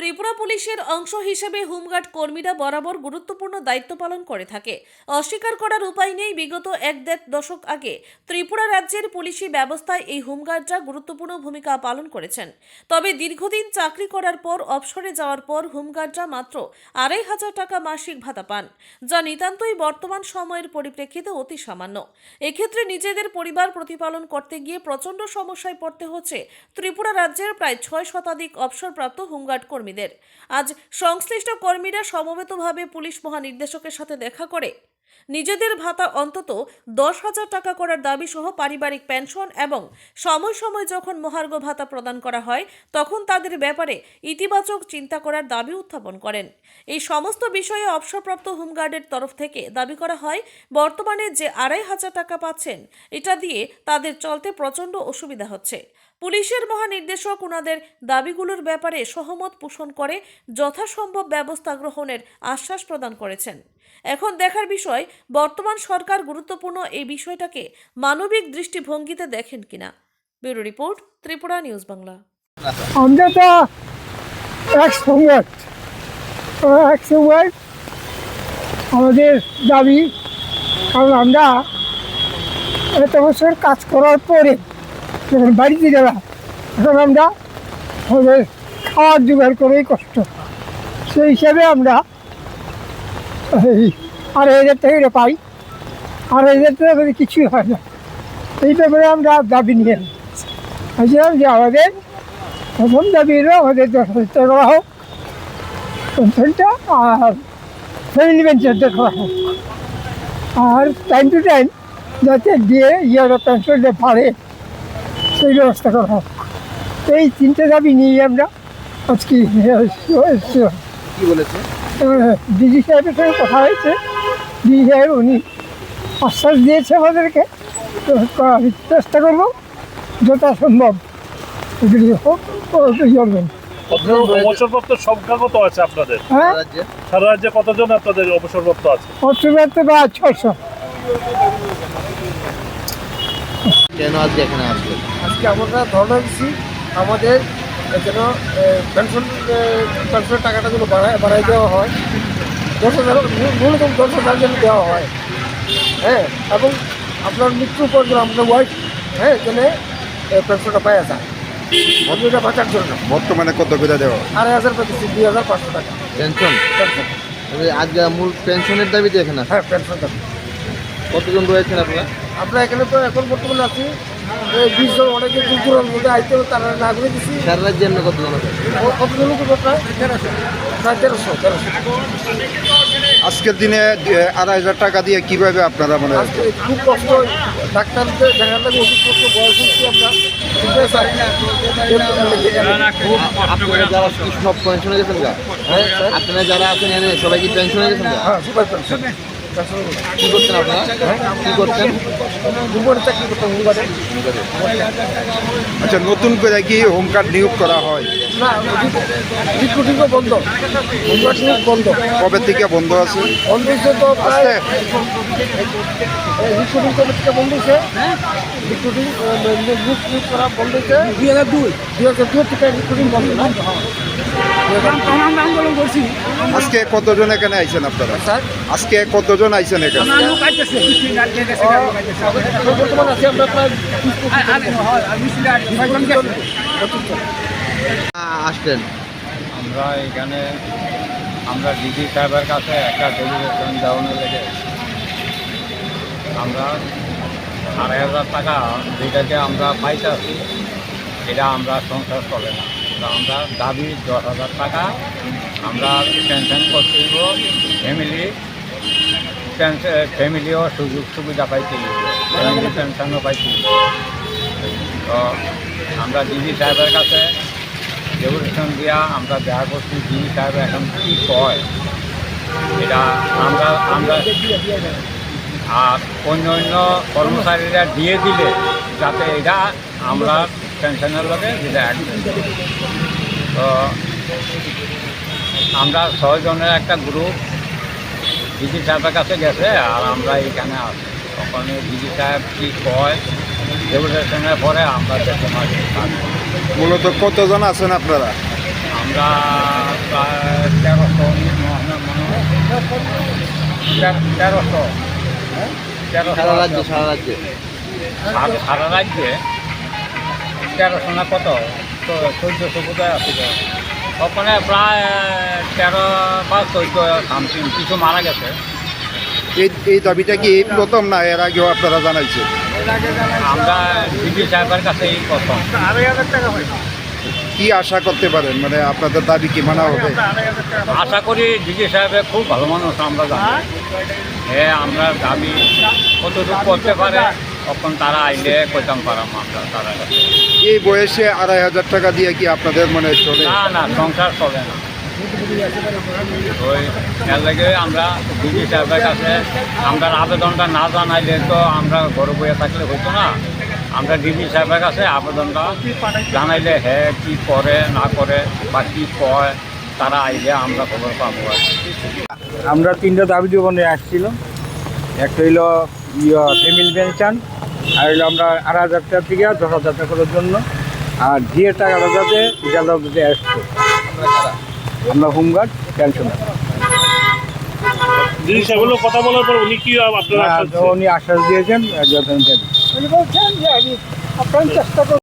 ত্রিপুরা পুলিশের অংশ হিসেবে হোমগার্ড কর্মীরা বরাবর গুরুত্বপূর্ণ দায়িত্ব পালন করে থাকে। অস্বীকার করার উপায় নেই, বিগত ১-১.৫ দশক আগে ত্রিপুরা রাজ্যের পুলিশি ব্যবস্থায় এই হোমগার্ডরা গুরুত্বপূর্ণ ভূমিকা পালন করেছেন। তবে দীর্ঘদিন চাকরি করার পর অবসরে যাওয়ার পর হোমগার্ডরা মাত্র ২৫০০ টাকা মাসিক ভাতা পান, যা নিতান্তই বর্তমান সময়ের পরিপ্রেক্ষিতে অতি সামান্য। এক্ষেত্রে নিজেদের পরিবার প্রতিপালন করতে গিয়ে প্রচণ্ড সমস্যায় পড়তে হচ্ছে ত্রিপুরা রাজ্যের প্রায় ৬ শতাধিক অবসরপ্রাপ্ত হোমগার্ড কর্মীদের। আজ সংশ্লিষ্ট কর্মীরা সমবেতভাবে পুলিশ মহানির্দেশকের সাথে দেখা করে নিজেদের ভাতা অন্তত ১০,০০০ টাকা করার দাবি সহ পারিবারিক পেনশন এবং সময় সময় যখন মহার্ঘ ভাতা প্রদান করা হয় তখন তাদের ব্যাপারে ইতিবাচক চিন্তা করার দাবি উত্থাপন করেন। এই সমস্ত বিষয়ে অবসরপ্রাপ্ত হোমগার্ডের তরফ থেকে দাবি করা হয়, বর্তমানে যে ২৫০০ টাকা পাচ্ছেন এটা দিয়ে তাদের চলতে প্রচণ্ড অসুবিধা হচ্ছে। পুলিশের মহানির্দেশক ওনাদের দাবিগুলোর ব্যাপারে সহমত পোষণ করে যথাসম্ভব ব্যবস্থা গ্রহণের আশ্বাস প্রদান করেছেন। এখন দেখার বিষয়, বর্তমান সরকার গুরুত্বপূর্ণ এই বিষয়টাকে মানবিক দৃষ্টিভঙ্গিতে দেখেন কিনা। Bureau report, Tripura news Bangla. আমরা তো এক সময় আমাদের দাবি, কারণ আমরা এত বছর কাজ করার পরে যখন বাড়িতে গেলাম এখন আমরা আমাদের খাওয়ার জোগাড় করেই কষ্ট, সেই হিসাবে আমরা এই ২৫০০ টাকা পাই। ২৫০০ টাকা করে কিছুই হয় না। এই ব্যাপারে আমরা দাবি নিয়ে আসলাম যে আমাদের প্রথম দাবি হলো আমাদের ১০,০০০ টাকা হোক পেনশনটা, আর ফ্যামিলি পেনশনটা করা হোক, আর টাইম টু টাইম যাতে দিয়ে পেনশনটা বাড়ে সেই ব্যবস্থা করা হোক। এই তিনটে দাবি নিয়ে আমরা আজকে কি বলেছে? ডিজি সাহেবের সঙ্গে কথা হয়েছে। ডিজি সাহেব উনি আশ্বাস দিয়েছে আমাদেরকে, আমি চেষ্টা করবো যথাসম্ভব এগুলি হোক করবেন। অবসরপ্রাপ্ত সংখ্যা কত আছে আপনাদের? হ্যাঁ, সারা রাজ্যে কতজন আপনাদের অবসরপ্রাপ্ত আছে? অবসরপ্রাপ্ত বা ৬০০। কেন আজকে এখানে আসবেন? আজকে আমরা ধর্ণা দিচ্ছি আমাদের যেন পেনশনের টাকাটা যেন বাড়াই দেওয়া হয়, ১০,০০০ ন্যূনতম ১০,০০০ যেন দেওয়া হয়। হ্যাঁ, এবং আপনার মৃত্যুর পর যেন আপনার ওয়াইফ যেন পেনশনটা পাওয়া যায়, মজুরিটা বাঁচার জন্য। বর্তমানে কত করে দেওয়া? ২৫০০ পাচ্ছি, ২৫০০ টাকা পেনশন। পেনশন। আজকে মূল পেনশনের দাবিতে এখানে আছে। হ্যাঁ, পেনশন দাবি। কতজন রয়েছেন আপনারা? আমরা এখানে তো এখন বর্তমানে আছি ২০ জন। অনেকে দূর দূরের মধ্যে আইতে তারা না করে দিচ্ছি। সারা রাজ্যে এমনি কতজন আছে? কতজন লোক? প্রায় ১৩০০। আজকের দিনে ২৫০০ টাকা দিয়ে কিভাবে আপনারা মানে আজকে খুব কষ্ট, ডাক্তারদের দেখার লাগে ওষুধপত্র বয়স হচ্ছে আমরা আপনারা যারা কি সব পেনশনে গেছেন গা? আপনারা যারা আছেন এখানে সবাই কি পেনশনে গেছেন গা? হ্যাঁ, সুপার পেনশন। কি করছেন আপনারা? কি করছেন? দুপুরে চাকরি করতাম হুমগার্ডে। আচ্ছা, নতুন করে কি হোমগার্ড নিয়োগ করা হয়? না, রিক্রুটিংও বন্ধ, হুমগার্ড নিয়োগ বন্ধ। কবে থেকে বন্ধ আছে? বন্ধ হয়েছে তো প্রায় রিক্রুটিং কবে থেকে বন্ধ হয়েছে? রিক্রুটিং নিয়োগ করা বন্ধ হয়েছে ২০০২ থেকে রিক্রুটিং বন্ধ না। আন্দোলন করছি। আজকে কতজন এখানে আইছেন আপনারা? স্যার, আজকে কতজন আইছেন এখানে? বর্তমানে আছি আমরা প্রায় আসছেন? আমরা এখানে ডিজি সাহেবের কাছে একটা ডেলিগেশন দেওয়ানোর লেগে আমরা ২৫০০ টাকা যেটাকে আমরা পাইতেছি এটা আমরা সংসার চলে না। আমরা দাবি ১০,০০০ টাকা আমরা পেনশন করতে দিব, ফ্যামিলিও সুযোগ সুবিধা পাইতে দিব, ফ্যামিলি পেনশনও পাইতে দিব। তো আমরা ডিজি সাহেবের কাছে ডেপুটেশন দিয়া আমরা দেখা করছি। ডিজি সাহেব এখন কী কয় এটা আমরা আর অন্য কর্মচারীরা দিয়ে দিলে যাতে এটা আমরা পেনশনের লগে যেটা একদম। তো আমরা ৬ জনের একটা গ্রুপ ডিজি সাহেবের কাছে গেছে আর আমরা এখানে আসি। তখন ডিজি সাহেব কী কয় ডেপুটেশনের পরে আমরা দেখতে পাচ্ছি। মূলত কতজন আছেন আপনারা? আমরা তেরোশো সারা রাজ্যে সারা রাজ্যে সারা রাজ্যে 1300 না কত তো 1400 বোধহয় আছে তো। ওখানে প্রায় 13 বা 14 সামথিং কিছু মারা গেছে। এই দাবিটা কি এই প্রথম না এর আগেও আপনারা জানাইছেন? আমরা ডিজি সাহেবের কাছে এই প্রথম। কি আশা করতে পারেন, মানে আপনাদের দাবি কি মানা হবে? আশা করি ডিজি সাহেবের খুব ভালো মানুষ, আমরা জানি। হ্যাঁ, আমরা দাবি কতটুকু করতে পারে তখন তারা আইলে কইতাম পারাম আমরা তারা কাছে। এই বয়সে 2,500 টাকা দিয়ে কি আপনাদের মানে চলে? না না, সংসার চলে না। ওই এর লাগে আমরা ডিজি সাহেবের কাছে আমরা আবেদনটা না জানাইলে তো আমরা ঘরে বসে থাকলে হতো না। আমরা ডিজি সাহেবের কাছে আবেদনটা জানাইলে হ্যাঁ কী করে না করে বা কী কয় তারা আইলে আমরা খবর পাবো আর কি। আমরা 3টা দাবি জীবনে আসছিলাম। একটা হইল ফ্যামিলি পেনশন, আর হইলো আমরা 8,000 টাকা থেকে 10,000 টাকা করার জন্য, আর যে টাকাটা যাতে যাতে আসতো। আমরা হোমগার্ড পেনশনার। জিনিস এগুলো কথা বলার পর উনি কি আপনারা উনি আশ্বাস দিয়েছেন যথাযথ। উনি বলছেন যে আমি আপনার চেষ্টা করব।